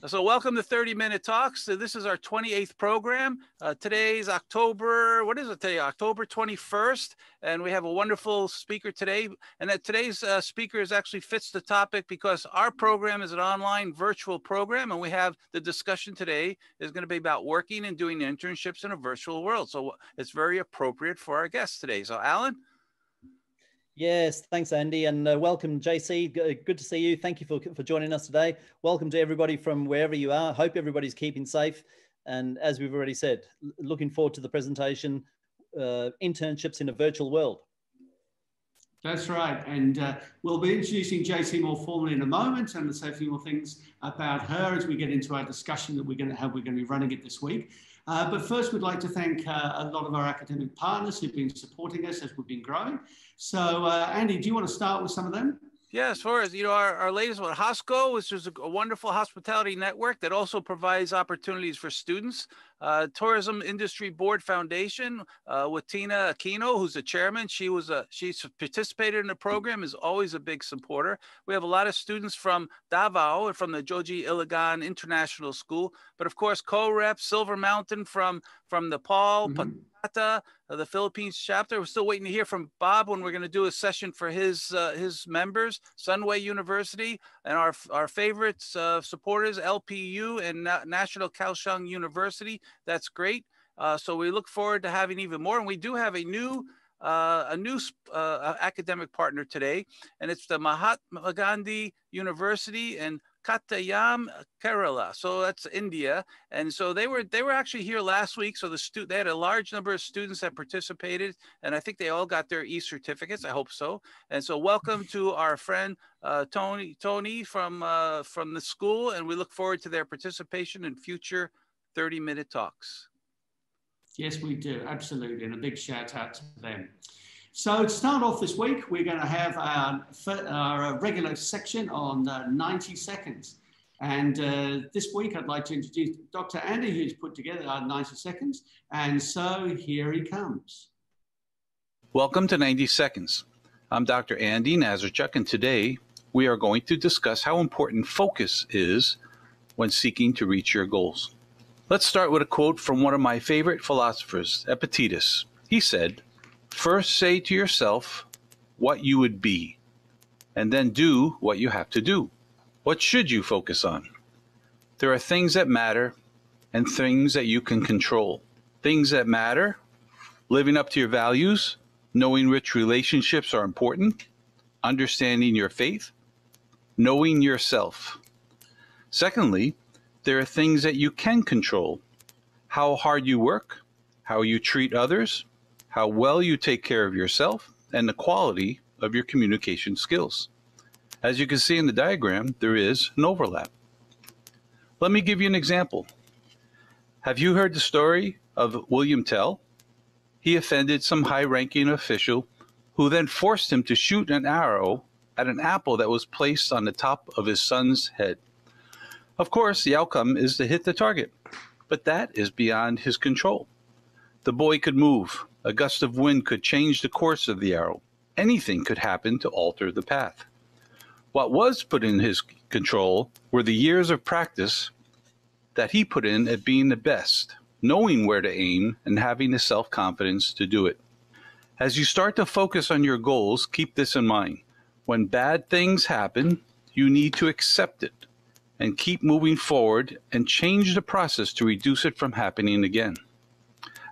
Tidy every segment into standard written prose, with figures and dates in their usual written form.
So welcome to 30-Minute Talks. So this is our 28th program. Today's October, what is it today? October 21st. And we have a wonderful speaker today. And that today's speaker actually fits the topic because our program is an online virtual program. And we have the discussion today is going to be about working and doing internships in a virtual world. So it's very appropriate for our guests today. So Alan? Yes, thanks, Andy, and welcome, JC. Good to see you. Thank you for joining us today. Welcome to everybody from wherever you are. Hope everybody's keeping safe. And as we've already said, looking forward to the presentation, internships in a virtual world. That's right. And we'll be introducing JC more formally in a moment and say a few more things about her as we get into our discussion that we're going to be running it this week. But first, we'd like to thank a lot of our academic partners who've been supporting us as we've been growing. So, Andy, do you want to start with some of them? Yeah, as far as, our latest one, HOSCO, which is a wonderful hospitality network that also provides opportunities for students. Tourism Industry Board Foundation with Tina Aquino, who's the chairman. She's participated in the program, is always a big supporter. We have a lot of students from Davao and from the Joji Iligan International School, but of course, co-rep Silver Mountain from Nepal, Patata, the Philippines chapter. We're still waiting to hear from Bob when we're going to do a session for his members, Sunway University, and our favorites supporters, LPU and National Kaohsiung University. That's great. So we look forward to having even more. And we do have a new academic partner today, and it's the Mahatma Gandhi University in Kottayam, Kerala. So that's India. And so they were actually here last week. So they had a large number of students that participated, and I think they all got their e-certificates. I hope so. And so welcome to our friend Tony from the school, and we look forward to their participation in future 30-minute talks. Yes, we do. Absolutely. And a big shout out to them. So to start off this week, we're going to have our regular section on 90 seconds. And this week, I'd like to introduce Dr. Andy, who's put together our 90 seconds. And so here he comes. Welcome to 90 Seconds. I'm Dr. Andy Nazarechuk, and today we are going to discuss how important focus is when seeking to reach your goals. Let's start with a quote from one of my favorite philosophers, Epictetus. He said, "First say to yourself what you would be, and then do what you have to do." What should you focus on? There are things that matter and things that you can control. Things that matter: living up to your values, knowing which relationships are important, understanding your faith, knowing yourself. Secondly, there are things that you can control: how hard you work, how you treat others, how well you take care of yourself, and the quality of your communication skills. As you can see in the diagram, there is an overlap. Let me give you an example. Have you heard the story of William Tell? He offended some high-ranking official who then forced him to shoot an arrow at an apple that was placed on the top of his son's head. Of course, the outcome is to hit the target, but that is beyond his control. The boy could move. A gust of wind could change the course of the arrow. Anything could happen to alter the path. What was put in his control were the years of practice that he put in at being the best, knowing where to aim, and having the self-confidence to do it. As you start to focus on your goals, keep this in mind. When bad things happen, you need to accept it and keep moving forward and change the process to reduce it from happening again.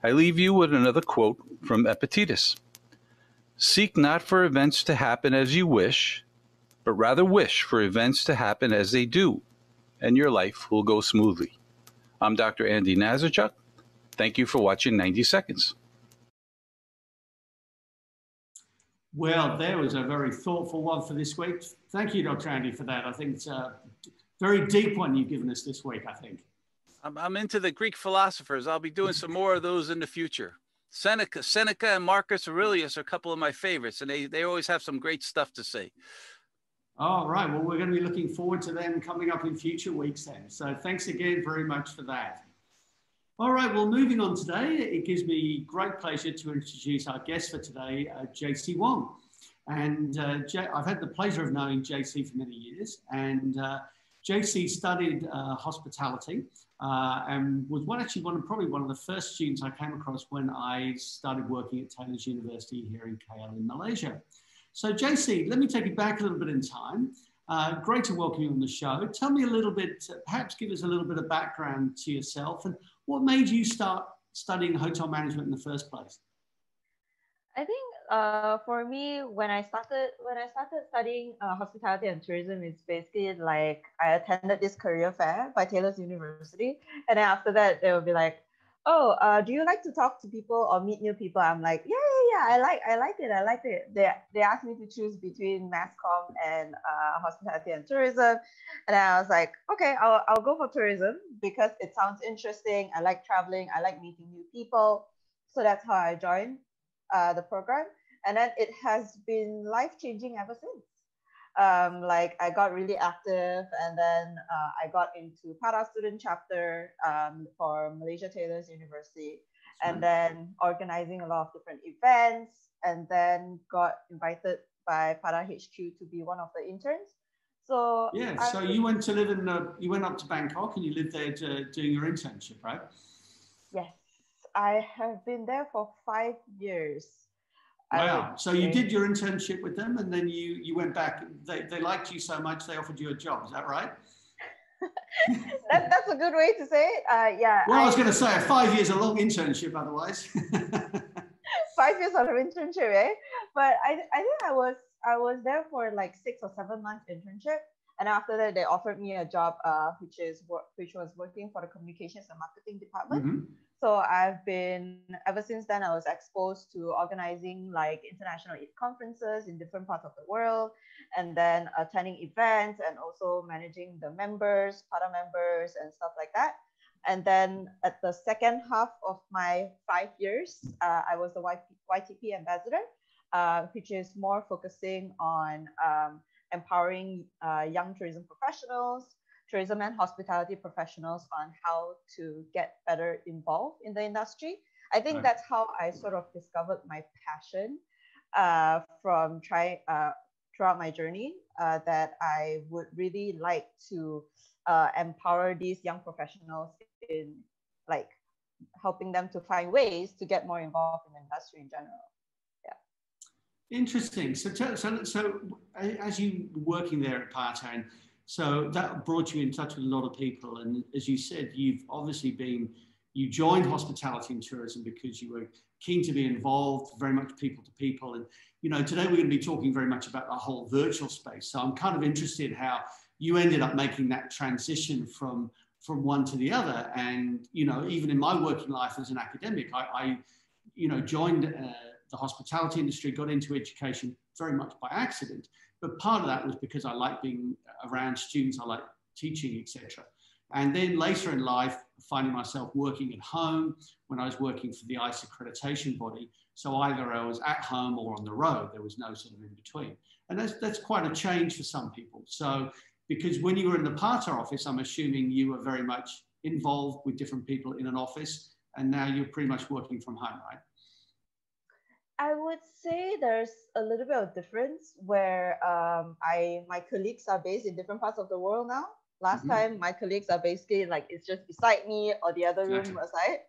I leave you with another quote from Epictetus. "Seek not for events to happen as you wish, but rather wish for events to happen as they do, and your life will go smoothly." I'm Dr. Andy Nazarechuk. Thank you for watching 90 Seconds. Well, there was a very thoughtful one for this week. Thank you, Dr. Andy, for that. I think it's a very deep one you've given us this week, I think. I'm into the Greek philosophers. I'll be doing some more of those in the future. Seneca and Marcus Aurelius are a couple of my favorites, and they always have some great stuff to say. All right. Well, we're going to be looking forward to them coming up in future weeks then. So thanks again very much for that. All right. Well, moving on today, it gives me great pleasure to introduce our guest for today, JC Wong. And I've had the pleasure of knowing JC for many years. And JC studied hospitality and was probably one of the first students I came across when I started working at Taylor's University here in KL in Malaysia. So JC, let me take you back a little bit in time. Great to welcome you on the show. Tell me a little bit, perhaps give us a little bit of background to yourself and what made you start studying hotel management in the first place? I think for me, when I started studying hospitality and tourism, it's basically like I attended this career fair by Taylor's University, and then after that they will be like, "Oh, do you like to talk to people or meet new people?" I'm like, "Yeah, I liked it. They asked me to choose between mass comm and hospitality and tourism, and I was like, okay, I'll go for tourism because it sounds interesting. I like traveling. I like meeting new people, so that's how I joined the program, and then it has been life-changing ever since. Like I got really active, and then I got into Para student chapter for Malaysia Taylor's University, and then organizing a lot of different events, and then got invited by Para HQ to be one of the interns. So yeah, so you went to live in you went up to Bangkok and you lived there doing your internship, right? Yes, I have been there for 5 years. Wow. So you did your internship with them and then you went back. They liked you so much, they offered you a job. Is that right? That's a good way to say it. Yeah. Well, I was going to say 5 years a long internship otherwise. 5 years of internship, eh? But I think I was there for like 6 or 7 months internship. And after that, they offered me a job, which was working for the communications and marketing department. Mm-hmm. So I've been, ever since then, I was exposed to organizing like international conferences in different parts of the world, and then attending events and also managing the members, para members and stuff like that. And then at the second half of my 5 years, I was the YTP ambassador, which is more focusing on empowering young tourism professionals, tourism and hospitality professionals on how to get better involved in the industry. I think that's how I sort of discovered my passion from throughout my journey, that I would really like to empower these young professionals in like helping them to find ways to get more involved in the industry in general. Interesting. So as you were working there at Partain, so that brought you in touch with a lot of people. And as you said, you've obviously you joined hospitality and tourism because you were keen to be involved, very much people to people. And, you know, today we're going to be talking very much about the whole virtual space. So I'm kind of interested how you ended up making that transition from one to the other. And, you know, even in my working life as an academic, I joined the hospitality industry, got into education very much by accident. But part of that was because I like being around students, I like teaching, etc. And then later in life, finding myself working at home when I was working for the ICE accreditation body. So either I was at home or on the road, there was no sort of in between. And that's quite a change for some people. So because when you were in the Partain office, I'm assuming you were very much involved with different people in an office, and now you're pretty much working from home, right? I would say there's a little bit of difference where my colleagues are based in different parts of the world now. Last time, my colleagues are basically like, it's just beside me or the other room aside.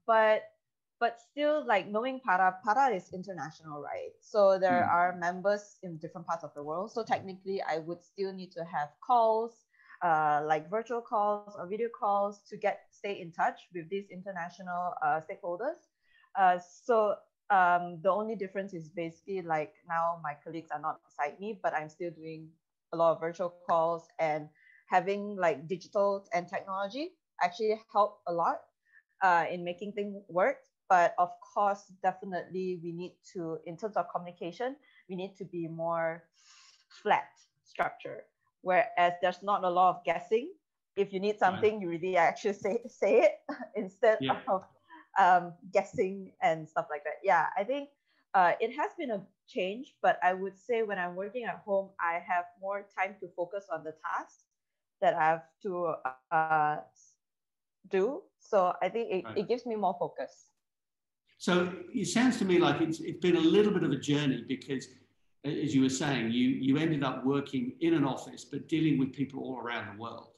But still, like knowing Para is international, right? So there are members in different parts of the world. So technically, I would still need to have calls, like virtual calls or video calls to stay in touch with these international stakeholders. The only difference is basically like now my colleagues are not beside me, but I'm still doing a lot of virtual calls, and having like digital and technology actually help a lot in making things work. But of course, definitely we need to, in terms of communication, we need to be more flat structure, whereas there's not a lot of guessing. If you need something, you really actually say it instead of guessing and stuff like that. Yeah, I think it has been a change, but I would say when I'm working at home, I have more time to focus on the tasks that I have to do. So I think it gives me more focus. So it sounds to me like it's been a little bit of a journey, because as you were saying, you ended up working in an office, but dealing with people all around the world.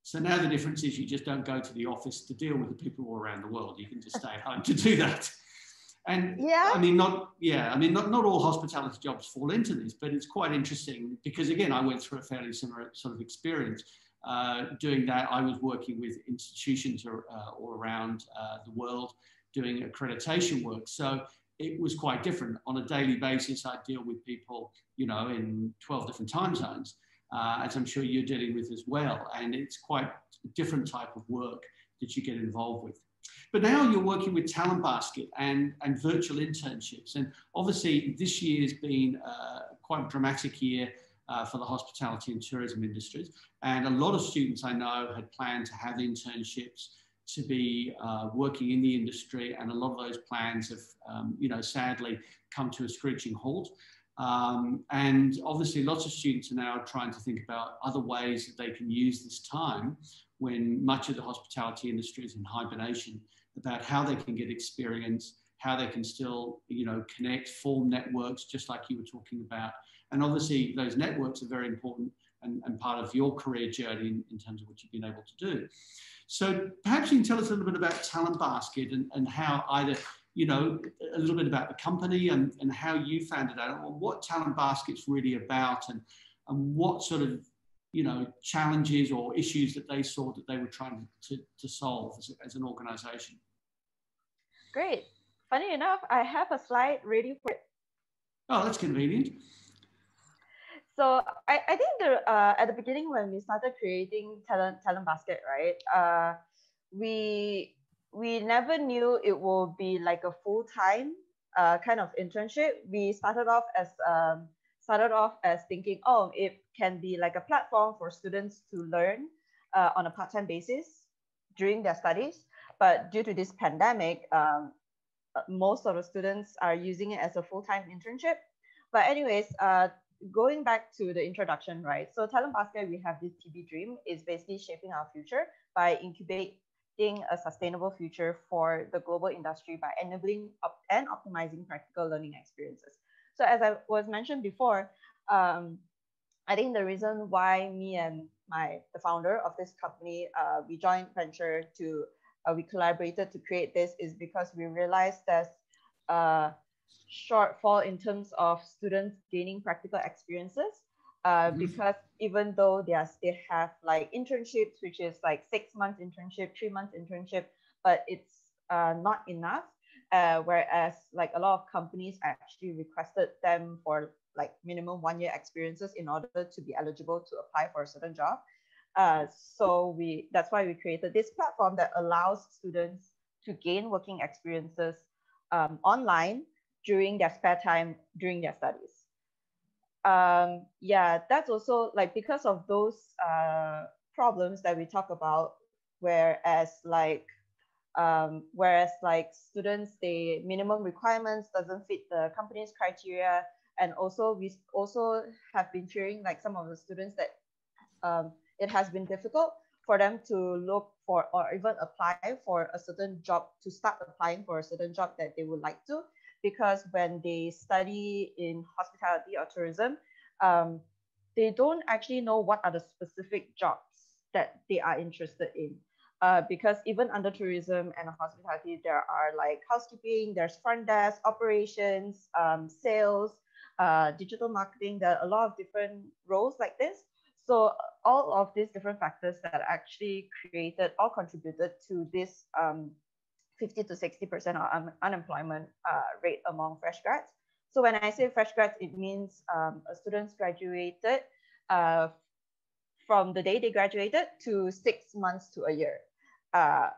So now the difference is you just don't go to the office to deal with the people all around the world. You can just stay at home to do that. And Yeah. I mean, not all hospitality jobs fall into this, but it's quite interesting because, again, I went through a fairly similar sort of experience. Doing that, I was working with institutions all around the world doing accreditation work. So it was quite different. On a daily basis, I deal with people, you know, in 12 different time zones, as I'm sure you're dealing with as well. And it's quite a different type of work that you get involved with. But now you're working with TalentBasket and virtual internships. And obviously this year has been quite a dramatic year for the hospitality and tourism industries. And a lot of students I know had planned to have internships, to be working in the industry, and a lot of those plans have, you know, sadly come to a screeching halt. And obviously lots of students are now trying to think about other ways that they can use this time when much of the hospitality industry is in hibernation, about how they can get experience, how they can still, you know, connect, form networks, just like you were talking about. And obviously those networks are very important and part of your career journey in terms of what you've been able to do. So perhaps you can tell us a little bit about TalentBasket and how either, you know, a little bit about the company and how you found it out, or what TalentBasket's really about, and what sort of, you know, challenges or issues that they saw that they were trying to solve as an organization. Great. Funny enough, I have a slide ready for it. Oh, that's convenient. So I think at the beginning when we started creating TalentBasket, right? We never knew it will be like a full-time kind of internship. We started off as thinking, oh, it can be like a platform for students to learn on a part-time basis during their studies. But due to this pandemic, most of the students are using it as a full-time internship. But anyways, going back to the introduction, right? So TalentBasket, we have this TB dream, is basically shaping our future by incubating a sustainable future for the global industry by enabling and optimizing practical learning experiences. So as I was mentioned before, I think the reason why me and the founder of this company, we joined venture to, we collaborated to create this, is because we realized there's shortfall in terms of students gaining practical experiences, because even though they have like internships, which is like 6 months internship, 3 months internship, but it's not enough. Whereas like a lot of companies actually requested them for like minimum 1 year experiences in order to be eligible to apply for a certain job. So that's why we created this platform that allows students to gain working experiences online during their spare time during their studies. Yeah, that's also like because of those problems that we talk about, whereas like students, the minimum requirements doesn't fit the company's criteria, and also we also have been hearing like some of the students that it has been difficult for them to look for or even apply for a certain job, to start applying for a certain job that they would like to, because when they study in hospitality or tourism, they don't actually know what are the specific jobs that they are interested in. Because even under tourism and hospitality, there are like housekeeping, there's front desk, operations, sales, digital marketing. There are a lot of different roles like this. So all of these different factors that actually created or contributed to this 50 to 60% unemployment rate among fresh grads. So when I say fresh grads, it means students graduated from the day they graduated to 6 months to a year, right,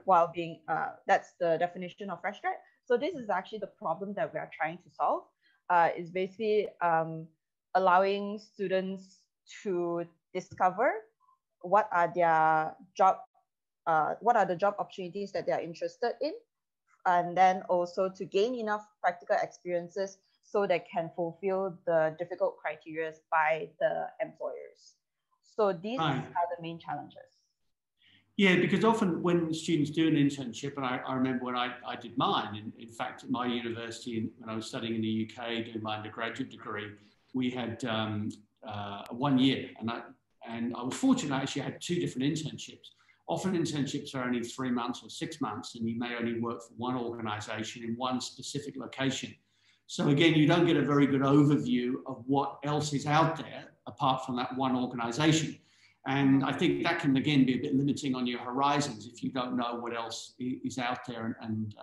while being, that's the definition of fresh grad. So this is actually the problem that we are trying to solve, is basically allowing students to discover what are their what are the job opportunities that they are interested in, and then also to gain enough practical experiences so they can fulfill the difficult criteria by the employers. So these are the main challenges. Yeah, because often when students do an internship, and I remember when I did mine, in fact, at my university, when I was studying in the UK doing my undergraduate degree, we had 1 year, and I was fortunate. I actually had 2 different internships. Often internships are only 3 months or 6 months, and you may only work for one organisation in one specific location. So again, you don't get a very good overview of what else is out there apart from that one organisation. And I think that can, again, be a bit limiting on your horizons if you don't know what else is out there and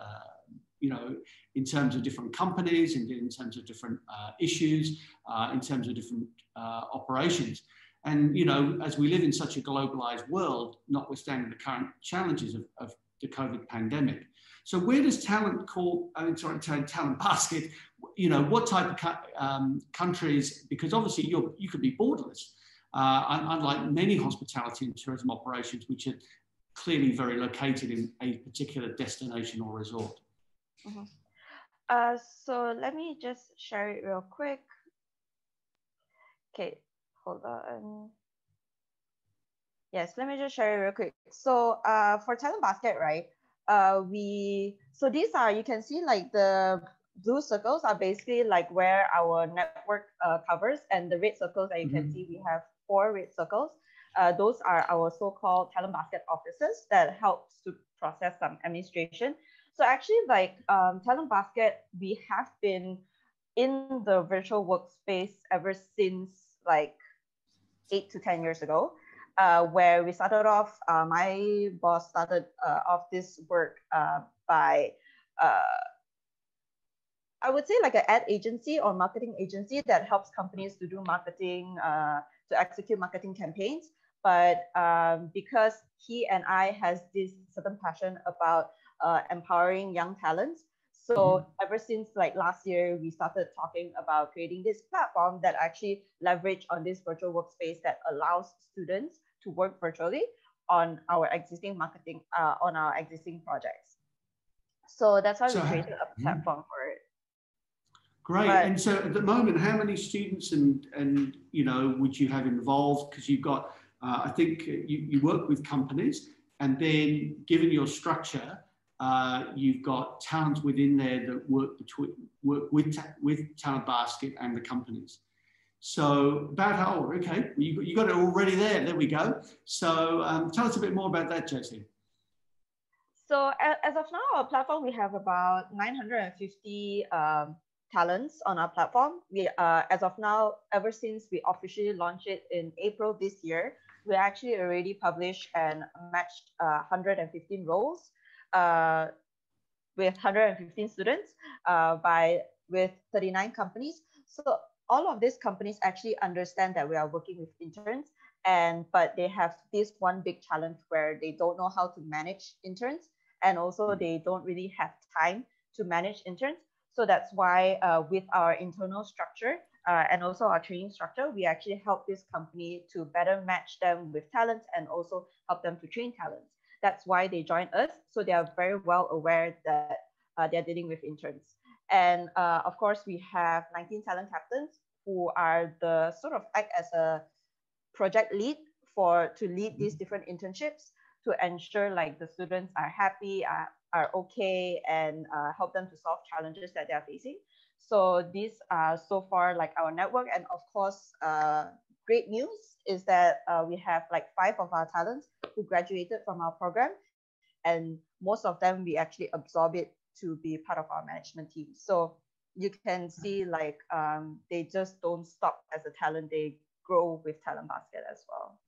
you know, in terms of different companies and in terms of different issues, in terms of different operations. And, you know, as we live in such a globalized world, notwithstanding the current challenges of the COVID pandemic. So where does TalentBasket, you know, what type of countries, because obviously you could be borderless, unlike many hospitality and tourism operations, which are clearly very located in a particular destination or resort. So let me just share it real quick. Okay, hold on. Yes, let me just share it real quick. So for TalentBasket, right? So these are, you can see like the blue circles are basically like where our network covers, and the red circles that you can see, we have 4 red circles. Those are our so-called TalentBasket offices that helps to process some administration. So actually, like TalentBasket, we have been in the virtual workspace ever since like 8 to 10 years ago, where we started off, my boss started off this work by, I would say like an ad agency or marketing agency that helps companies to do marketing, to execute marketing campaigns. But because he and I has this certain passion about empowering young talents, so ever since like last year, we started talking about creating this platform that actually leverage on this virtual workspace that allows students to work virtually on our existing marketing, on our existing projects. So that's why we created a platform for it. Great. And so at the moment, how many students and you know, would you have involved? Because you've got, I think you work with companies, and then given your structure, you've got talent within there that work with TalentBasket and the companies. So about how, okay, you got it already there. There we go. So tell us a bit more about that, JC. So as of now, our platform, we have about 950 talents on our platform. We as of now, ever since we officially launched it in April this year, we actually already published and matched 115 roles with 115 students with 39 companies. So all of these companies actually understand that we are working with interns, but they have this one big challenge where they don't know how to manage interns, and also they don't really have time to manage interns. So that's why with our internal structure and also our training structure, we actually help this company to better match them with talents and also help them to train talents. That's why they join us. So they are very well aware that they're dealing with interns. And of course, we have 19 talent captains who are the sort of act as a project lead to lead these different internships, to ensure like the students are happy, are okay, and help them to solve challenges that they're facing. So these are so far like our network. And of course, great news is that we have like 5 of our talents who graduated from our program, and most of them we actually absorb it to be part of our management team. So you can see like they just don't stop as a talent, they grow with TalentBasket as well.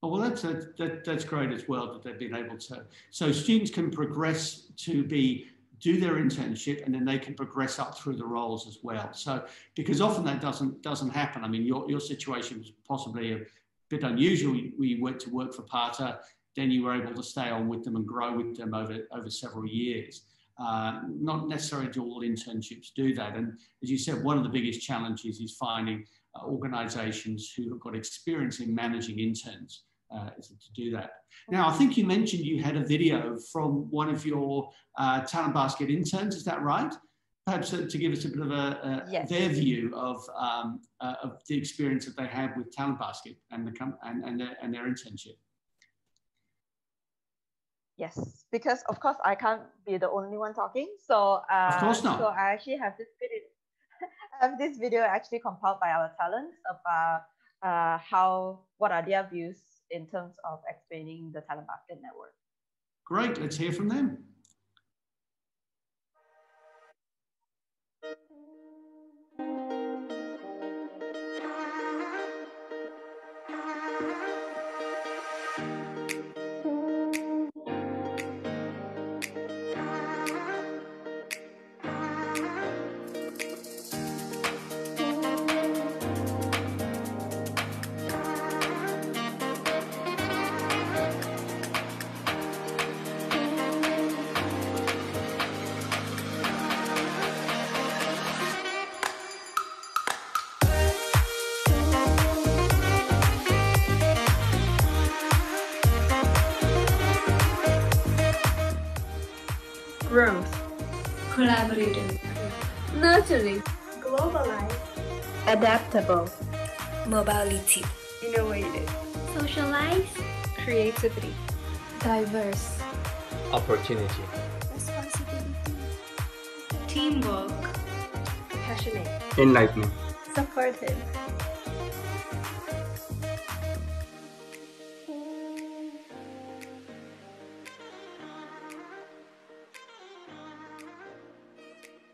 Oh, well, that's great as well that they've been able to. So students can progress to do their internship, and then they can progress up through the roles as well. So because often that doesn't happen. I mean, your situation was possibly a bit unusual. We went to work for Pata, then you were able to stay on with them and grow with them over several years. Not necessarily do all internships do that. And as you said, one of the biggest challenges is finding organizations who have got experience in managing interns to do that. Now, I think you mentioned you had a video from one of your TalentBasket interns, is that right? Perhaps to give us a bit of yes, their view of the experience that they have with TalentBasket and their internship. Yes, because of course I can't be the only one talking. So Of course not. So I actually have this video. I have this video actually compiled by our talents about what are their views in terms of explaining the TalentBasket network. Great, let's hear from them. Growth, collaborative, nurturing, globalized, adaptable, mobility, innovative, socialized, creativity, diverse, opportunity, responsibility, teamwork, passionate, enlightening, supportive.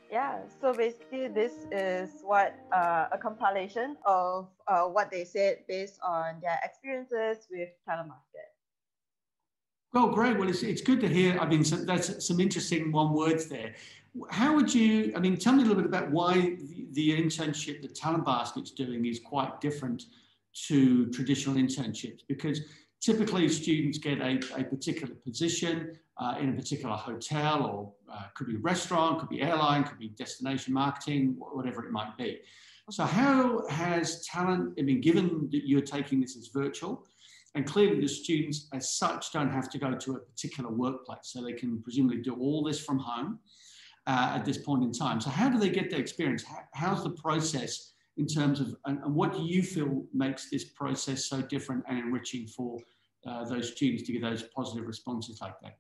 Yeah, so basically this is what a compilation of what they said based on their experiences with TalentBasket. Well, great. Well, it's good to hear. I mean, that's some interesting one words there. How would you, I mean, tell me a little bit about why the internship that TalentBasket's doing is quite different to traditional internships, because typically students get a particular position in a particular hotel, or could be restaurant, could be airline, could be destination marketing, whatever it might be. So how has talent, I mean, given that you're taking this as virtual, and clearly the students as such don't have to go to a particular workplace, so they can presumably do all this from home at this point in time. So how do they get their experience? How's the process in terms of, and what do you feel makes this process so different and enriching for those students to get those positive responses like that?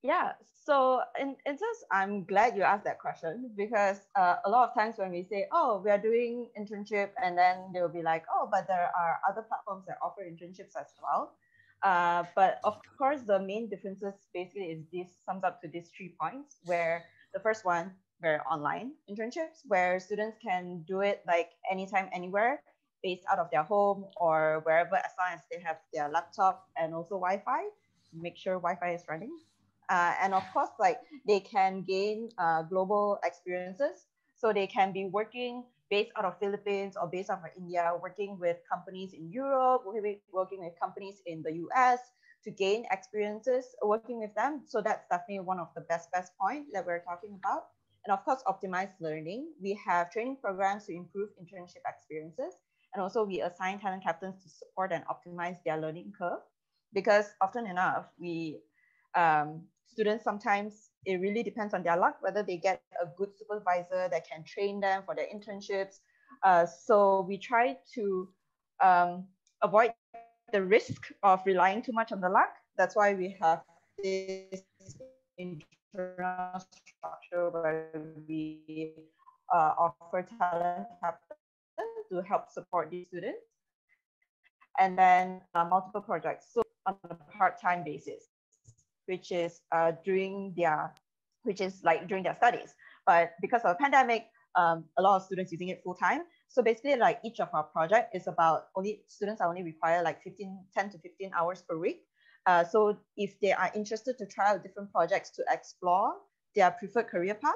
Yeah, so in terms, I'm glad you asked that question, because a lot of times when we say, oh, we are doing internship, and then they'll be like, oh, but there are other platforms that offer internships as well. But of course, the main differences basically is this sums up to these 3 points, where the first one, very online internships, where students can do it like anytime, anywhere, based out of their home or wherever, as long as they have their laptop and also Wi-Fi. Make sure Wi-Fi is running. And of course, like they can gain global experiences. So they can be working based out of Philippines or based out of India, working with companies in Europe, working with companies in the US to gain experiences working with them. So that's definitely one of the best point that we're talking about. And of course, optimized learning. We have training programs to improve internship experiences. And also we assign talent captains to support and optimize their learning curve. Because often enough, students sometimes, it really depends on their luck, whether they get a good supervisor that can train them for their internships. So we try to avoid the risk of relying too much on the luck. That's why we have this internal structure where we offer talent captains to help support these students. And then multiple projects, so on a part-time basis, which is during their studies. But because of the pandemic, a lot of students using it full-time. So basically, like each of our project is about students are only required like 10 to 15 hours per week. So if they are interested to try out different projects to explore their preferred career path,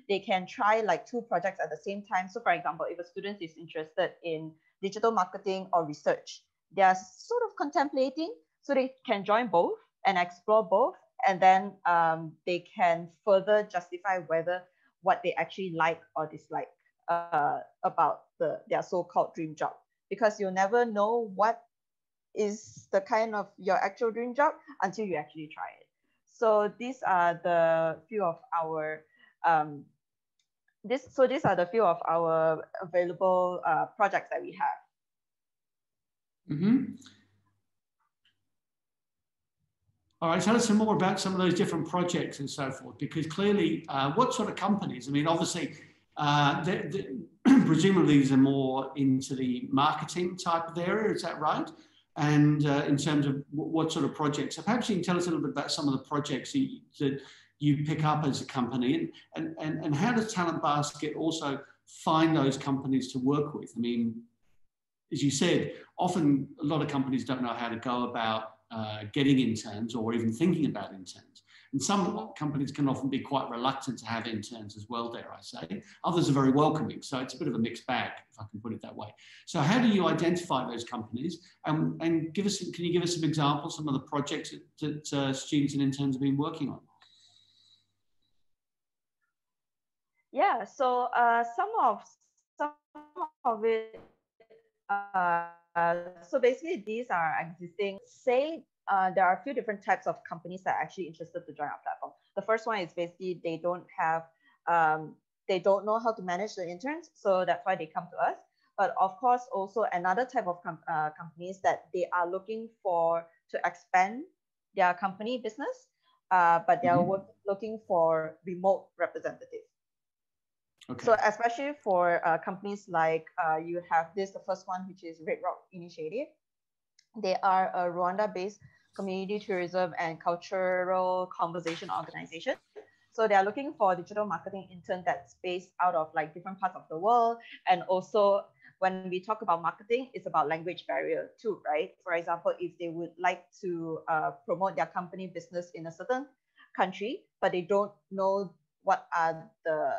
they can try like 2 projects at the same time. So for example, if a student is interested in digital marketing or research, they are sort of contemplating, so they can join both and explore both, and then they can further justify whether what they actually like or dislike about their so-called dream job, because you'll never know what is the kind of your actual dream job until you actually try it. So these are the few of our these are the few of our available projects that we have. Mm-hmm. All right, tell us some more about some of those different projects and so forth, because clearly, what sort of companies? I mean, obviously, presumably these are more into the marketing type of area, is that right? And in terms of what sort of projects, so perhaps you can tell us a little bit about some of the projects that you pick up as a company, and how does TalentBasket also find those companies to work with? I mean, as you said, often a lot of companies don't know how to go about getting interns or even thinking about interns. And some companies can often be quite reluctant to have interns as well, dare I say. Others are very welcoming. So it's a bit of a mixed bag, if I can put it that way. So how do you identify those companies? And can you give us some examples, some of the projects that students and interns have been working on? Yeah, so some of it, so basically these are existing, there are a few different types of companies that are actually interested to join our platform. The first one is basically they don't know how to manage the interns, so that's why they come to us. But of course, also another type of companies that they are looking to expand their company business, but they are looking for remote representatives. Okay. So especially for companies like you have the first one, which is Red Rock Initiative. They are a Rwanda-based community tourism and cultural conversation organization. So they are looking for a digital marketing intern that's based out of like different parts of the world. And also when we talk about marketing, it's about language barrier too, right? For example, if they would like to promote their company business in a certain country, but they don't know what are the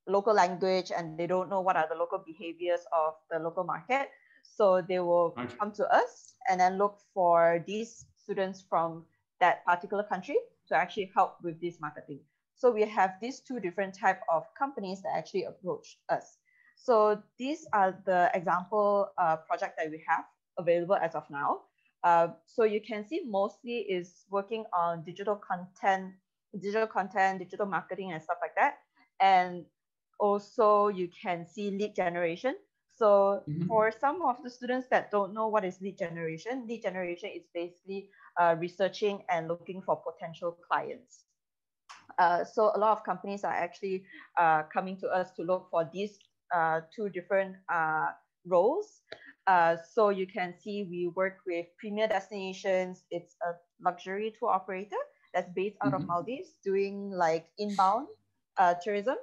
local language and they don't know what are the local behaviors of the local market. So they will come to us and then look for these students from that particular country to actually help with this marketing. So we have these two different types of companies that actually approach us. So these are the example project that we have available as of now. So you can see mostly is working on digital content, digital marketing and stuff like that. And also you can see lead generation. So for some of the students that don't know what is lead generation is basically researching and looking for potential clients. So a lot of companies are actually coming to us to look for these two different roles. So you can see we work with Premier Destinations. It's a luxury tour operator that's based out of Maldives doing like inbound tourism.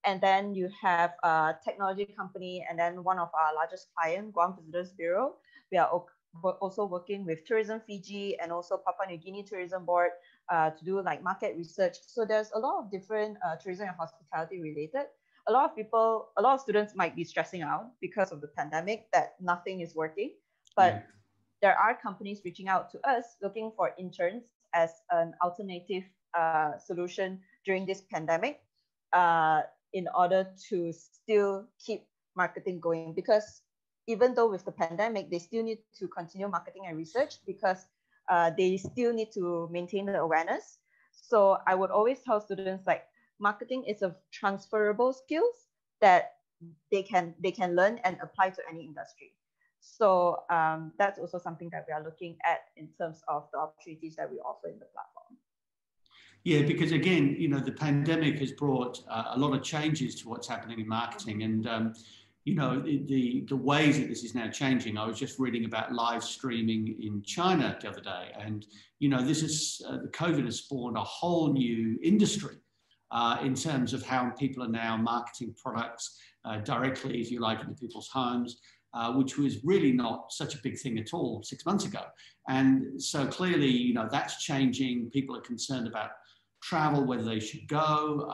And then you have a technology company, and then one of our largest clients, Guam Visitors Bureau. We are also working with Tourism Fiji and also Papua New Guinea Tourism Board to do like market research. So there's a lot of different tourism and hospitality related. A lot of students might be stressing out because of the pandemic that nothing is working, but there are companies reaching out to us looking for interns as an alternative solution during this pandemic. In order to still keep marketing going, because even though with the pandemic, they still need to continue marketing and research because they still need to maintain the awareness. So I would always tell students like marketing is a transferable skills that they can learn and apply to any industry. So that's also something that we are looking at in terms of the opportunities that we offer in the platform. Yeah, because again, you know, the pandemic has brought a lot of changes to what's happening in marketing, and you know, the ways that this is now changing. I was just reading about live streaming in China the other day, and you know, this is the COVID has spawned a whole new industry in terms of how people are now marketing products directly, if you like, into people's homes. Which was really not such a big thing at all 6 months ago. And so clearly, you know, that's changing. People are concerned about travel, whether they should go,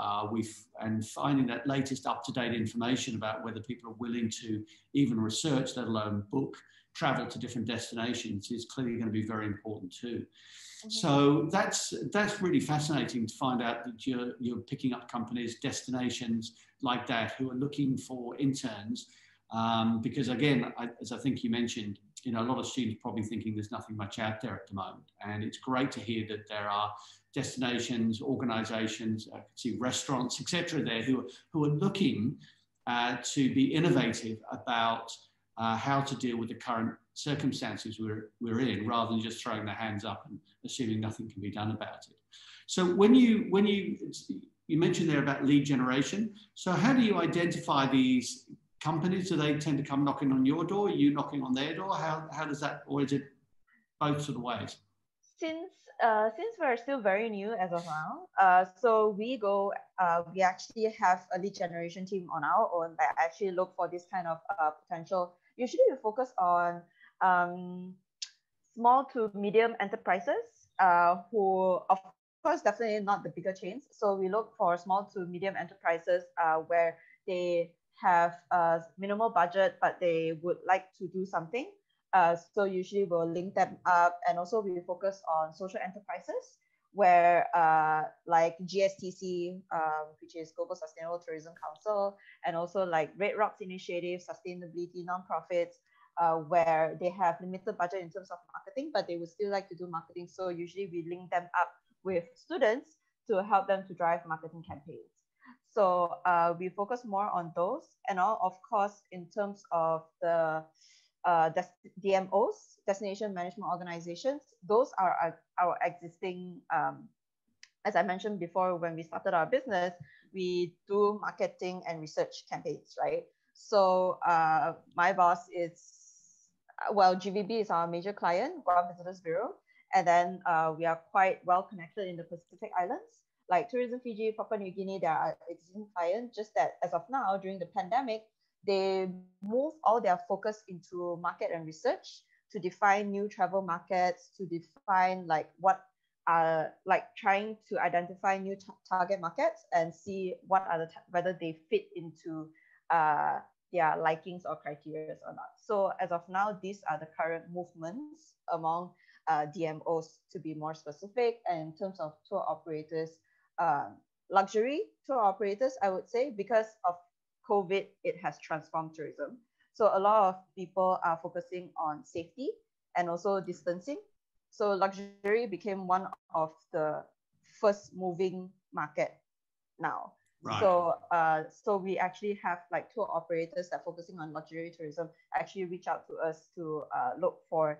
and finding that latest up-to-date information about whether people are willing to even research, let alone book travel to different destinations is clearly going to be very important too. So that's really fascinating to find out that you're picking up companies, destinations like that who are looking for interns. Because again, as I think you mentioned, you know, a lot of students probably thinking there's nothing much out there at the moment. And it's great to hear that there are destinations, organizations, I can see restaurants, etc. there who are looking to be innovative about how to deal with the current circumstances we're in, rather than just throwing their hands up assuming nothing can be done about it. So when you mentioned there about lead generation, so how do you identify these companies? Do they tend to come knocking on your door? Are you knocking on their door? How does that, or is it both sort of ways? Since we're still very new as of now, so we actually have a lead generation team on our own that actually look for this kind of potential. Usually we focus on small to medium enterprises who, of course, definitely not the bigger chains. So we look for small to medium enterprises where they have a minimal budget, but they would like to do something. So usually we'll link them up, and also we focus on social enterprises where like GSTC, which is Global Sustainable Tourism Council, and also like Red Rocks Initiative, sustainability nonprofits, where they have limited budget in terms of marketing, but they would still like to do marketing. So usually we link them up with students to help them to drive marketing campaigns. So we focus more on those, and all, of course, in terms of the DMOs, Destination Management Organizations, those are our existing, as I mentioned before, when we started our business, we do marketing and research campaigns, right? So my boss is, well, GVB is our major client, Guam Visitors Bureau, and then we are quite well connected in the Pacific Islands, like Tourism Fiji, Papua New Guinea. They are existing clients, just that as of now, during the pandemic, they move all their focus into market and research to define new travel markets, to define like what are like trying to identify new target markets and see what are whether they fit into their likings or criteria or not. So as of now, these are the current movements among DMOs, to be more specific. And in terms of tour operators, luxury tour operators, I would say, because of COVID, it has transformed tourism. So a lot of people are focusing on safety and also distancing. So luxury became one of the first moving market now. Right. So we actually have like tour operators that are focusing on luxury tourism actually reach out to us to look for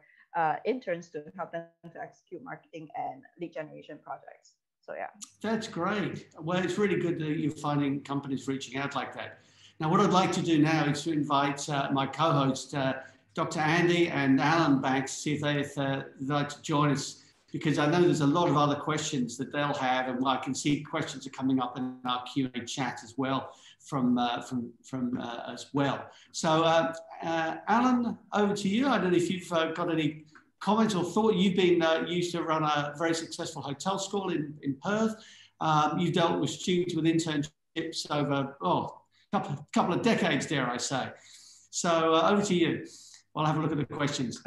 interns to help them to execute marketing and lead generation projects. So yeah. That's great. Well, it's really good that you're finding companies reaching out like that. Now, what I'd like to do now is to invite my co-host, Dr. Andy and Alan Banks, see if they'd like to join us, because I know there's a lot of other questions that they'll have, and I can see questions are coming up in our Q&A chat as well from as well. So, Alan, over to you. I don't know if you've got any comments or thought. You've been used to run a very successful hotel school in Perth. You've dealt with students with internships over couple of decades, dare I say. So over to you. I'll have a look at the questions.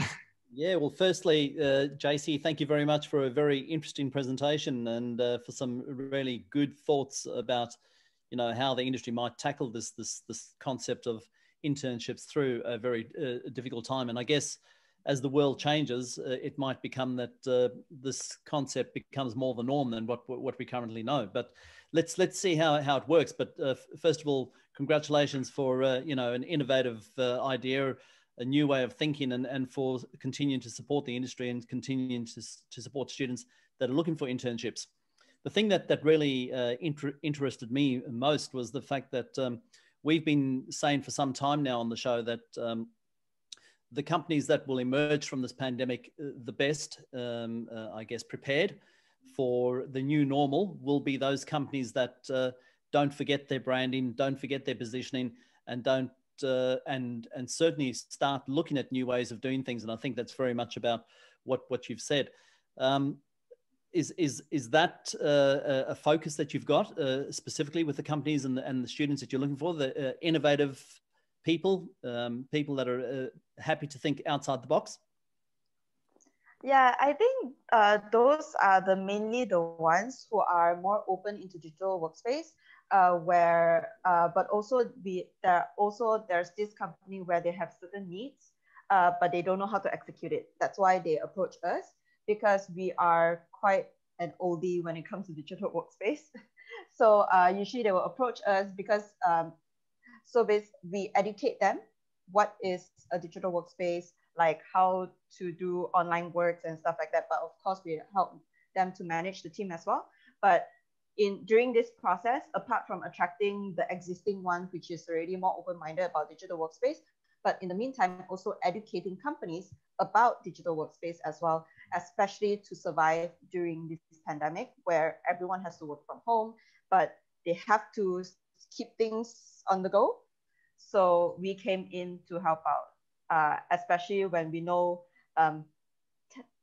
Yeah, well, firstly, JC, thank you very much for a very interesting presentation and for some really good thoughts about, you know, how the industry might tackle this concept of internships through a very difficult time. And I guess as the world changes, it might become that this concept becomes more the norm than what we currently know. But let's see how it works. But first of all, congratulations for you know, an innovative idea, a new way of thinking, and for continuing to support the industry and continuing to support students that are looking for internships. The thing that really interested me most was the fact that we've been saying for some time now on the show that the companies that will emerge from this pandemic the best, I guess, prepared for the new normal will be those companies that don't forget their branding, don't forget their positioning, and don't and certainly start looking at new ways of doing things. And I think that's very much about what you've said. Is that a focus that you've got specifically with the companies and the students that you're looking for, the innovative people, people that are happy to think outside the box? Yeah, I think those are mainly the ones who are more open into digital workspace, but also there's this company where they have certain needs, but they don't know how to execute it. That's why they approach us, because we are quite an oldie when it comes to digital workspace. So usually they will approach us because we educate them what is a digital workspace, like how to do online works and stuff like that. But of course, we help them to manage the team as well. But during this process, apart from attracting the existing ones, which is already more open-minded about digital workspace, but in the meantime, also educating companies about digital workspace as well, especially to survive during this pandemic where everyone has to work from home, but they have to keep things on the go. So we came in to help out, especially when we know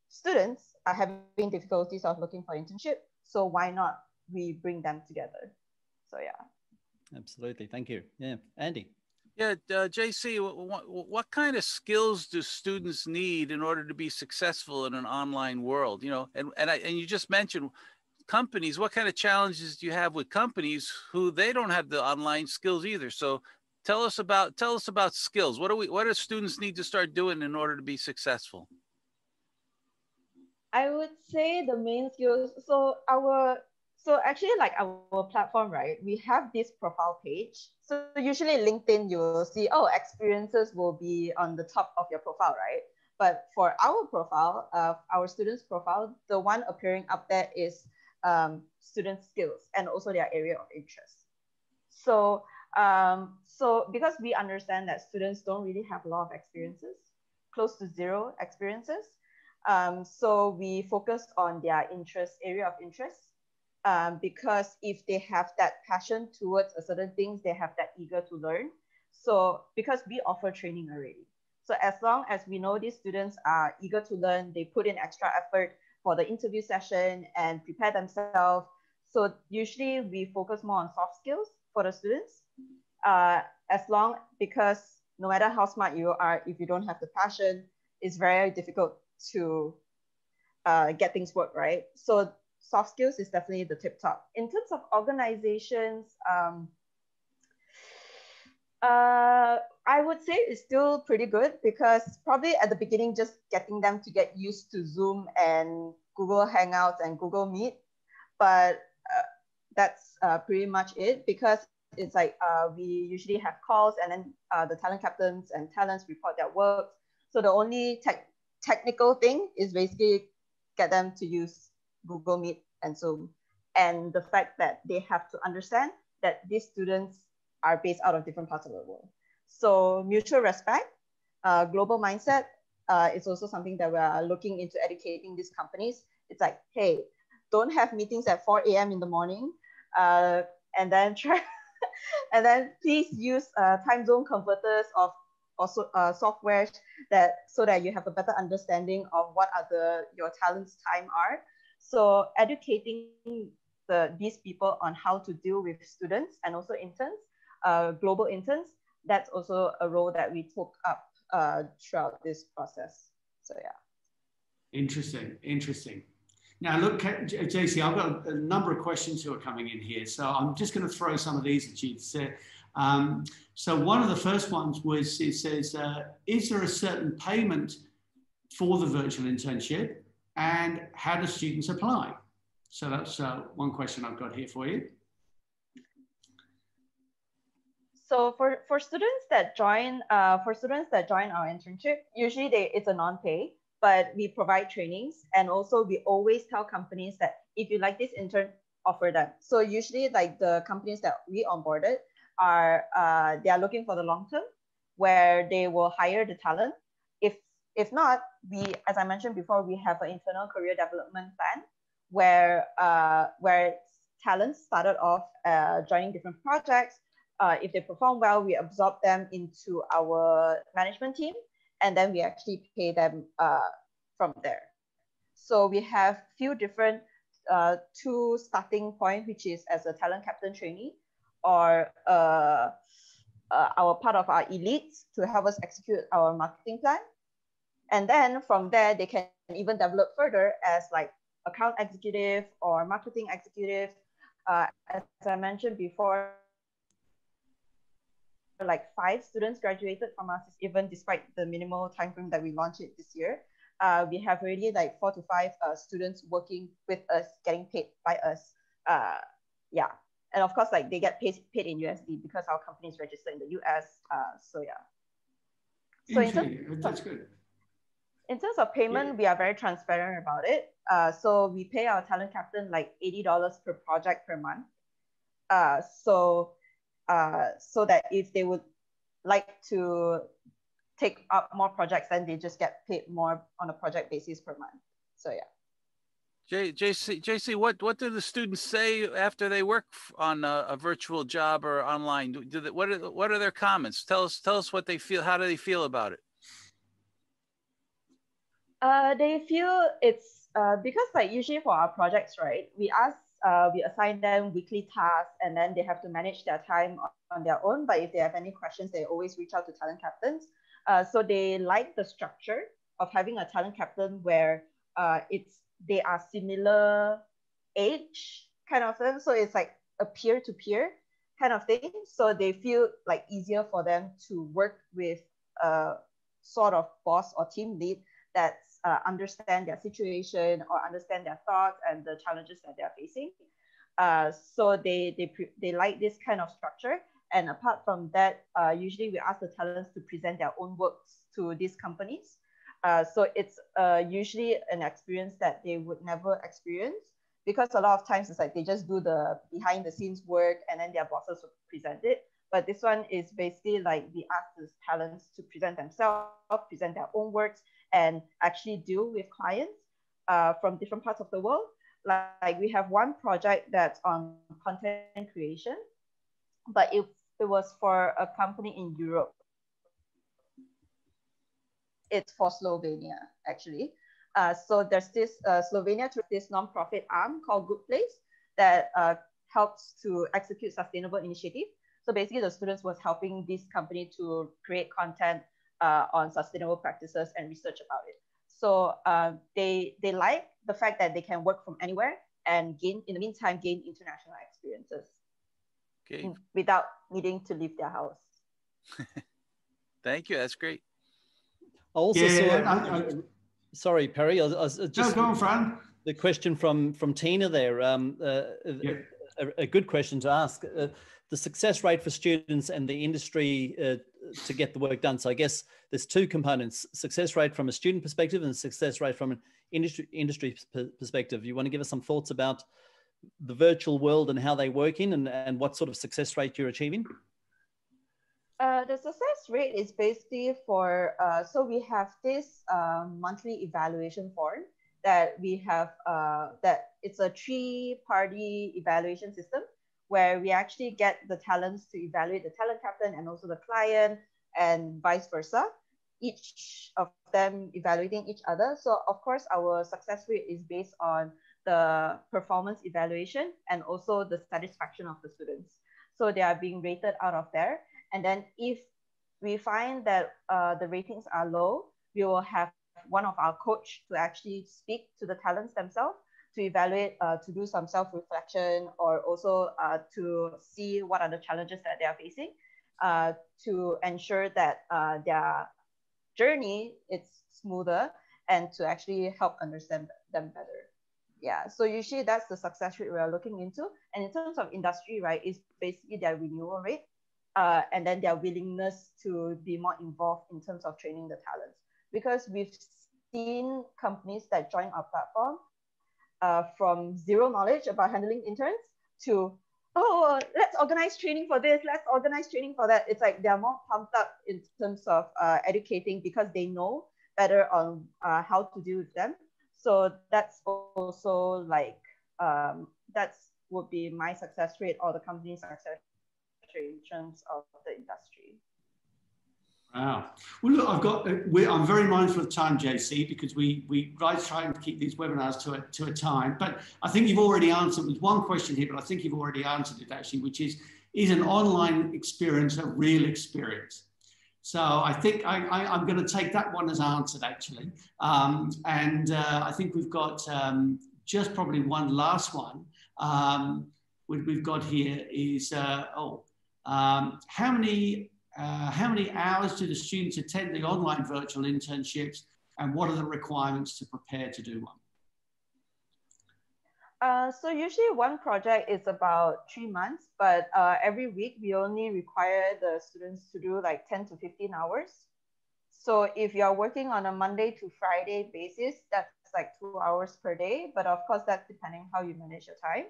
students are having difficulties of looking for internship. So why not we bring them together? So yeah. Absolutely. Thank you. Yeah. Andy. Yeah, JC, what kind of skills do students need in order to be successful in an online world? You know, and you just mentioned companies. What kind of challenges do you have with companies who they don't have the online skills either? So tell us about skills. What do students need to start doing in order to be successful? I would say the main skills. So actually, like our platform, right? We have this profile page. So usually LinkedIn, you will see, oh, experiences will be on the top of your profile, right? But for our profile, our students' profile, the one appearing up there is student skills and also their area of interest. So so because we understand that students don't really have a lot of experiences, close to zero experiences. So we focus on their area of interest. Because if they have that passion towards a certain things, they have that eager to learn. So because we offer training already. So as long as we know these students are eager to learn, they put in extra effort for the interview session and prepare themselves. So usually we focus more on soft skills for the students. Because no matter how smart you are, if you don't have the passion, it's very difficult to get things work, right? So soft skills is definitely the tip top. In terms of organizations, I would say it's still pretty good because probably at the beginning, just getting them to get used to Zoom and Google Hangouts and Google Meet. But that's pretty much it, because it's like we usually have calls, and then the talent captains and talents report their work. So the only technical thing is basically get them to use Google Meet and Zoom. And the fact that they have to understand that these students are based out of different parts of the world. So mutual respect, global mindset is also something that we are looking into educating these companies. It's like, hey, don't have meetings at 4 a.m. in the morning, and then try, and then please use time zone converters of also software so that you have a better understanding of what your talents' time are. So educating these people on how to deal with students and also interns, global interns, that's also a role that we took up throughout this process. So yeah. Interesting. Now look, JC, I've got a number of questions who are coming in here. So I'm just going to throw some of these at you. So one of the first ones was, it says, is there a certain payment for the virtual internship, and how do students apply? So that's one question I've got here for you. So for students that join our internship, usually it's a non-pay, but we provide trainings, and also we always tell companies that if you like this intern, offer them. So usually, like the companies that we onboarded are they are looking for the long term, where they will hire the talent. If not, as I mentioned before, we have an internal career development plan where talents started off joining different projects. If they perform well, we absorb them into our management team, and then we actually pay them from there. So we have few different two starting point, which is as a talent captain trainee, or our part of our elites to help us execute our marketing plan. And then from there, they can even develop further as like account executive or marketing executive. As I mentioned before, like 5 students graduated from us, even despite the minimal time frame that we launched it this year. We have already like 4 to 5 students working with us, getting paid by us. Yeah. And of course, like they get paid in USD because our company is registered in the US. So yeah. So that's good. In terms of payment, we are very transparent about it. So we pay our talent captain like $80 per project per month. So that if they would like to take up more projects, then they just get paid more on a project basis per month. So yeah. JC, what do the students say after they work on a virtual job or online? What are their comments? Tell us what they feel. How do they feel about it? They feel it's because like usually for our projects, right, we assign them weekly tasks and then they have to manage their time on their own. But if they have any questions, they always reach out to talent captains. So they like the structure of having a talent captain where they are similar age kind of thing. So it's like a peer-to-peer kind of thing. So they feel like easier for them to work with a sort of boss or team lead that understand their situation or understand their thoughts and the challenges that they're facing. So they like this kind of structure. And apart from that, usually we ask the talents to present their own works to these companies. So it's usually an experience that they would never experience, because a lot of times it's like they just do the behind the scenes work and then their bosses will present it. But this one is basically like we ask the talents to present themselves, present their own works, and actually deal with clients from different parts of the world. Like we have one project that's on content creation, but it was for a company in Europe. It's for Slovenia, actually. So there's this Slovenia, this nonprofit arm called Good Place that helps to execute sustainable initiative. So basically the students was helping this company to create content on sustainable practices and research about it. So they like the fact that they can work from anywhere and in the meantime, gain international experiences without needing to leave their house. Thank you. That's great. I also saw. Sorry, Perry. I was just go on, Fran. The question from Tina there. A good question to ask. The success rate for students and the industry to get the work done. So I guess there's two components: success rate from a student perspective and success rate from an industry perspective. You want to give us some thoughts about the virtual world and how they work in, and what sort of success rate you're achieving? The success rate is basically for, so we have this monthly evaluation form that we have, that it's a 3-party evaluation system where we actually get the talents to evaluate the talent captain and also the client and vice versa, each of them evaluating each other. So of course, our success rate is based on the performance evaluation and also the satisfaction of the students. So they are being rated out of there. And then if we find that the ratings are low, we will have one of our coach to actually speak to the talents themselves to evaluate, to do some self-reflection, or also to see what are the challenges that they are facing, to ensure that their journey is smoother and to actually help understand them better. Yeah, so usually that's the success rate we are looking into. And in terms of industry, right, is basically their renewal rate. And then their willingness to be more involved in terms of training the talents. Because we've seen companies that join our platform from zero knowledge about handling interns to, oh, let's organize training for this, let's organize training for that. It's like they're more pumped up in terms of educating because they know better on how to deal with them. So that's also like, that's would be my success rate or the company's success in terms of the industry. Wow. Well, look, I'm very mindful of time, JC, because we try to keep these webinars to a time. But I think you've already answered. There's one question here, but I think you've already answered it actually, which is an online experience a real experience? So I think I'm going to take that one as answered actually. I think we've got just probably one last one. We've got here is how many hours do the students attend the online virtual internships, and what are the requirements to prepare to do one? So usually one project is about 3 months, but every week we only require the students to do like 10 to 15 hours. So if you're working on a Monday to Friday basis, that's like 2 hours per day. But of course, that's depending how you manage your time.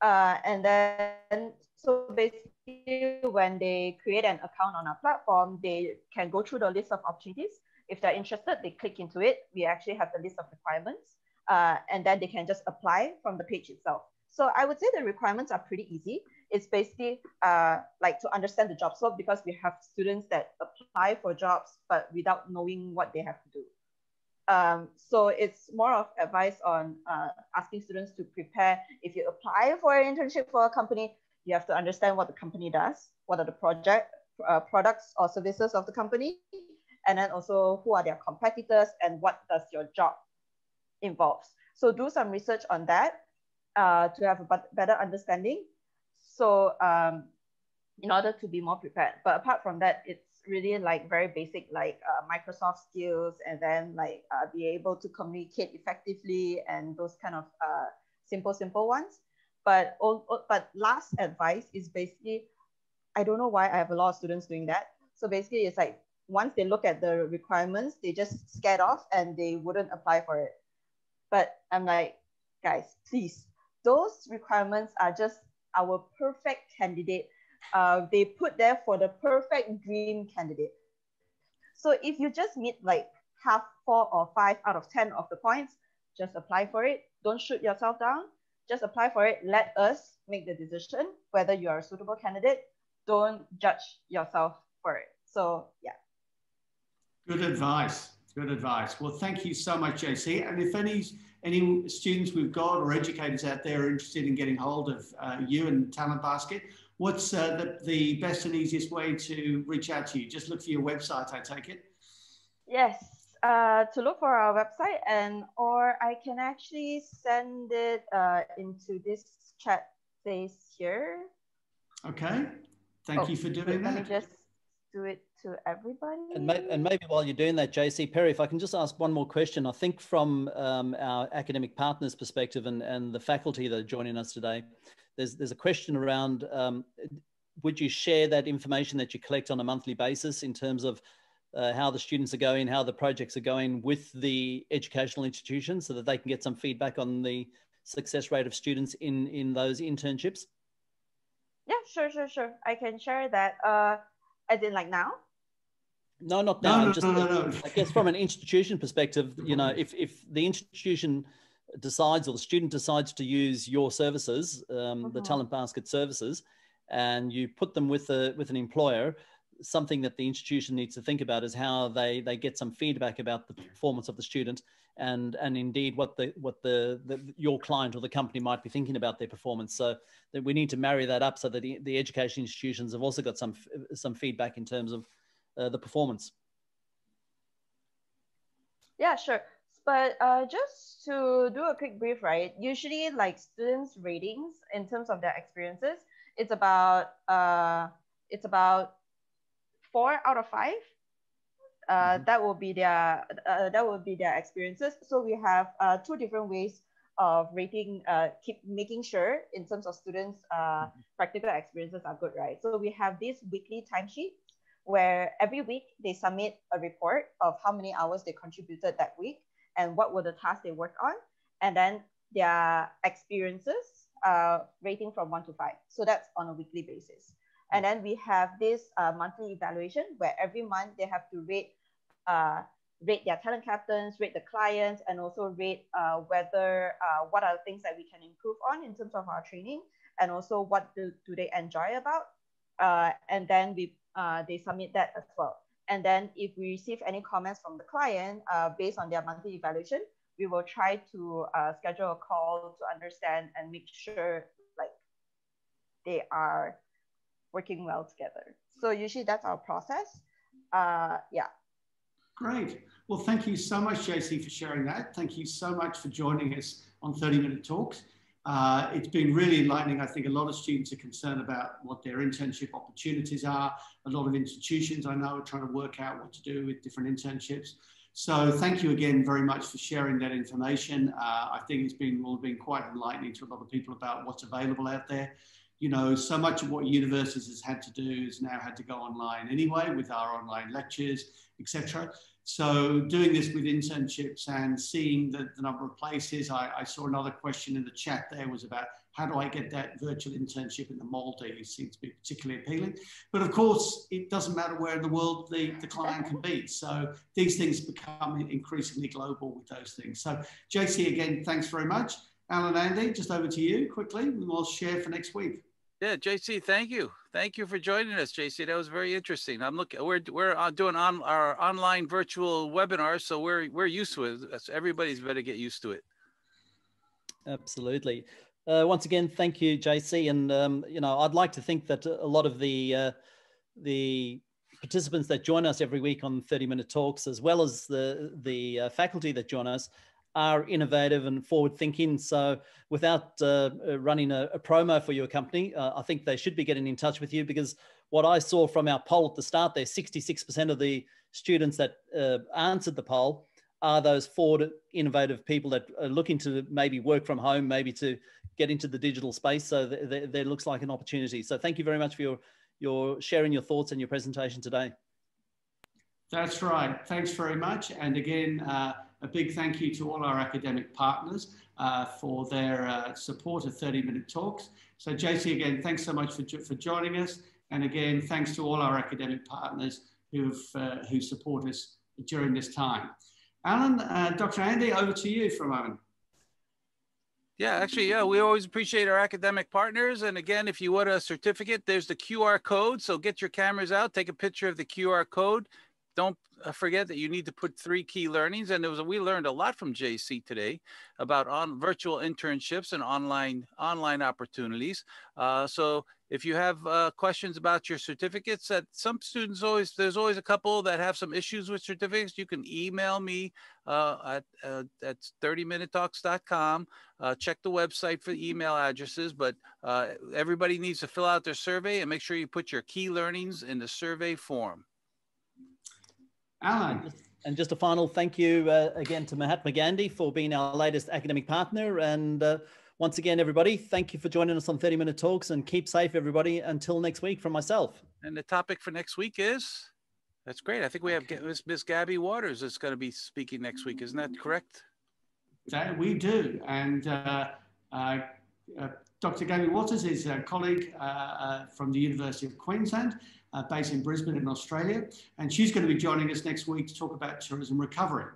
And then, so basically, when they create an account on our platform, they can go through the list of opportunities. If they're interested, they click into it. We actually have the list of requirements, and then they can just apply from the page itself. So I would say the requirements are pretty easy. It's basically like to understand the job scope, because we have students that apply for jobs, but without knowing what they have to do. So it's more of advice on asking students to prepare. If you apply for an internship for a company, you have to understand what the company does, what are the products or services of the company, and then also who are their competitors and what does your job involves. So do some research on that to have a better understanding. So in order to be more prepared. But apart from that, it's really like very basic, like Microsoft skills, and then like be able to communicate effectively, and those kind of simple ones. But last advice is basically, I don't know why I have a lot of students doing that. So basically it's like, once they look at the requirements, they just scared off and they wouldn't apply for it. But I'm like, guys, please, those requirements are just our perfect candidate. They put there for the perfect dream candidate. So if you just meet like half, 4 or 5 out of 10 of the points, just apply for it. Don't shoot yourself down. Just apply for it. Let us make the decision whether you are a suitable candidate. Don't judge yourself for it. So yeah. Good advice. Good advice. Well, thank you so much, JC. And if any students we've got or educators out there are interested in getting hold of you and TalentBasket, what's the best and easiest way to reach out to you? Just look for your website, I take it? Yes, to look for our website, or I can actually send it into this chat space here. Okay, thank you for doing that. Let me just do it to everybody. And maybe while you're doing that, JC, Perry, if I can just ask one more question. I think from our academic partners' perspective and the faculty that are joining us today, there's a question around, would you share that information that you collect on a monthly basis in terms of how the students are going, how the projects are going with the educational institutions, so that they can get some feedback on the success rate of students in those internships? Yeah, sure. I can share that. As in like now? No, not now. No. I guess from an institution perspective, you know, if the institution decides or the student decides to use your services, the TalentBasket services, and you put them with an employer, something that the institution needs to think about is how they get some feedback about the performance of the student, and indeed what your client or the company might be thinking about their performance. So that we need to marry that up so that the education institutions have also got some feedback in terms of the performance. Yeah, sure. But just to do a quick brief, right? Usually, like students' ratings in terms of their experiences, it's about 4 out of 5. That will be their experiences. So we have 2 different ways of rating, keep making sure in terms of students' practical experiences are good, right? So we have these weekly timesheets where every week they submit a report of how many hours they contributed that week and what were the tasks they worked on, and then their experiences rating from 1 to 5. So that's on a weekly basis. And then we have this monthly evaluation where every month they have to rate their talent captains, rate the clients, and also rate whether what are the things that we can improve on in terms of our training, and also what do they enjoy about. And then they submit that as well. And then if we receive any comments from the client based on their monthly evaluation, we will try to schedule a call to understand and make sure like they are working well together. So usually that's our process. Yeah. Great. Well, thank you so much, JC, for sharing that. Thank you so much for joining us on 30-Minute Talks. It's been really enlightening. I think a lot of students are concerned about what their internship opportunities are. A lot of institutions I know are trying to work out what to do with different internships. So thank you again very much for sharing that information. I think will have been quite enlightening to a lot of people about what's available out there. you know, so much of what universities has had to do is now had to go online anyway with our online lectures, etc. So doing this with internships and seeing the number of places, I saw another question in the chat there was about how do I get that virtual internship in the Maldives? Seems to be particularly appealing. But of course, it doesn't matter where in the world the client can be. So these things become increasingly global with those things. So JC, again, thanks very much. Alan, Andy, just over to you quickly. We will share for next week. Yeah, JC, thank you. Thank you for joining us, JC. That was very interesting. I'm looking. We're doing our online virtual webinars, so we're used to it. Everybody's better get used to it. Absolutely. Once again, thank you, JC. And you know, I'd like to think that a lot of the participants that join us every week on 30-minute talks, as well as the faculty that join us, are innovative and forward-thinking. So without running a promo for your company, I think they should be getting in touch with you, because what I saw from our poll at the start there, 66% of the students that answered the poll are those forward, innovative people that are looking to maybe work from home, maybe to get into the digital space. So there looks like an opportunity. So thank you very much for your sharing your thoughts and your presentation today. That's right. Thanks very much. And again, a big thank you to all our academic partners for their support of 30-minute talks. So JC, again, thanks so much for joining us. And again, thanks to all our academic partners who support us during this time. Alan, Dr. Andy, over to you for a moment. Yeah, actually, yeah, we always appreciate our academic partners. And again, if you want a certificate, there's the QR code. So get your cameras out, take a picture of the QR code. Don't forget that you need to put 3 key learnings. And we learned a lot from JC today about virtual internships and online opportunities. So if you have questions about your certificates, that some students there's always a couple that have some issues with certificates, you can email me at 30minutetalks.com. Check the website for the email addresses, but everybody needs to fill out their survey and make sure you put your key learnings in the survey form. Alan. And just a final thank you again to Mahatma Gandhi for being our latest academic partner. And once again, everybody, thank you for joining us on 30-minute talks, and keep safe, everybody, until next week from myself. And the topic for next week is, that's great. I think we have Miss Gabby Waters that's going to be speaking next week. Isn't that correct? That we do. And Dr. Gabby Waters is a colleague from the University of Queensland, based in Brisbane in Australia. And she's going to be joining us next week to talk about tourism recovery.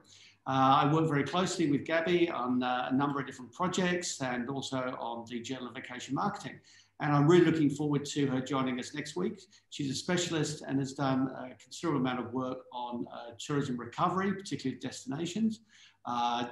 I work very closely with Gabby on a number of different projects and also on the Journal of Vacation Marketing. And I'm really looking forward to her joining us next week. She's a specialist and has done a considerable amount of work on tourism recovery, particularly destinations.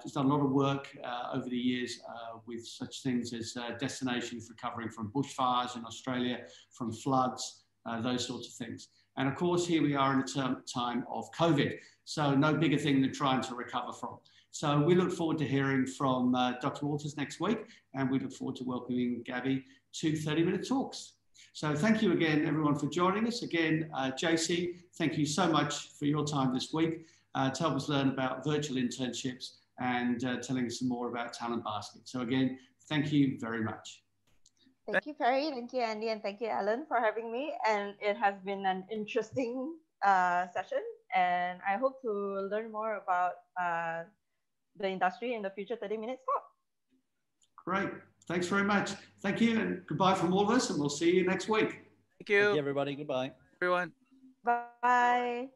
She's done a lot of work over the years with such things as destinations recovering from bushfires in Australia, from floods, those sorts of things. And of course, here we are in a time of COVID. So no bigger thing than trying to recover from. So we look forward to hearing from Dr. Waters next week, and we look forward to welcoming Gabby to 30-minute talks. So thank you again, everyone, for joining us. Again, JC, thank you so much for your time this week to help us learn about virtual internships and telling us some more about TalentBasket. So again, thank you very much. Thank you, Perry. Thank you, Andy. And thank you, Alan, for having me. And it has been an interesting session. And I hope to learn more about the industry in the future 30-minute talk. Great. Thanks very much. Thank you. And goodbye from all of us. And we'll see you next week. Thank you. Thank you, everybody. Goodbye. Everyone. Bye.